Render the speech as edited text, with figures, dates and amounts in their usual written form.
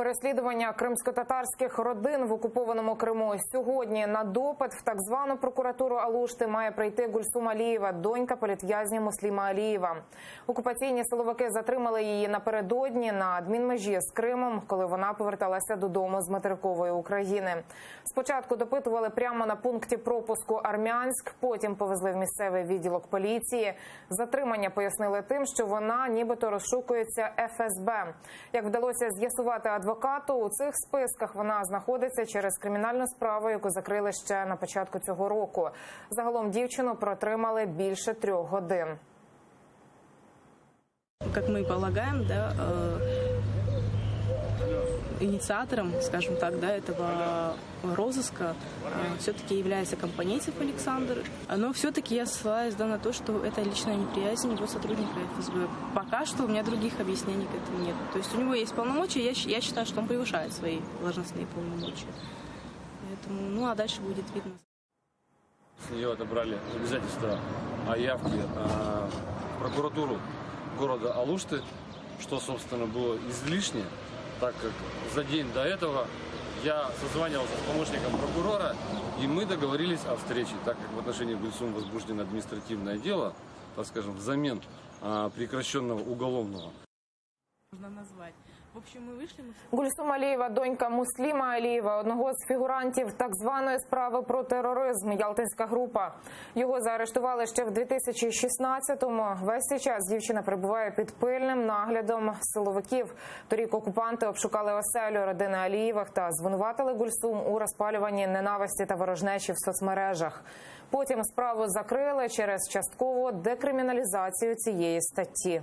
Переслідування кримськотатарських родин в окупованому Криму. Сьогодні на допит в так звану прокуратуру Алушти має прийти Гульсум Алієва, донька політв'язня Мусліма Алієва. Окупаційні силовики затримали її напередодні на адмінмежі з Кримом, коли вона поверталася додому з материкової України. Спочатку допитували прямо на пункті пропуску Армянськ, потім повезли в місцевий відділок поліції. Затримання пояснили тим, що вона нібито розшукується ФСБ. Як вдалося з'ясувати адвокату, у цих списках вона знаходиться через кримінальну справу, яку закрили ще на початку цього року. Загалом дівчину протримали більше 3 годин. Как мы полагаем, инициатором, скажем так, этого розыска все-таки является Компанейцев Александр. Но все-таки я ссылаюсь на то, что это личная неприязнь его сотрудника ФСБ. Пока что у меня других объяснений к этому нет. То есть у него есть полномочия, я считаю, что он превышает свои должностные полномочия. Поэтому, а дальше будет видно. С нее отобрали обязательства о явке в прокуратуру города Алушты, что, собственно, было излишне, так как за день до этого я созванивался с помощником прокурора, и мы договорились о встрече, так как в отношении Гульсум возбуждено административное дело, так скажем, взамен прекращенного уголовного. Можно назвать. В общем, мы вышли... Гульсум Алієва, донька Мусліма Алієва, одного з фігурантів так званої справи про тероризм «Ялтинська група». Його заарештували ще в 2016-му. Весь цей час дівчина перебуває під пильним наглядом силовиків. Торік окупанти обшукали оселю родини Алієвих та звинуватили Гульсум у розпалюванні ненависті та ворожнечі в соцмережах. Потім справу закрили через часткову декриміналізацію цієї статті.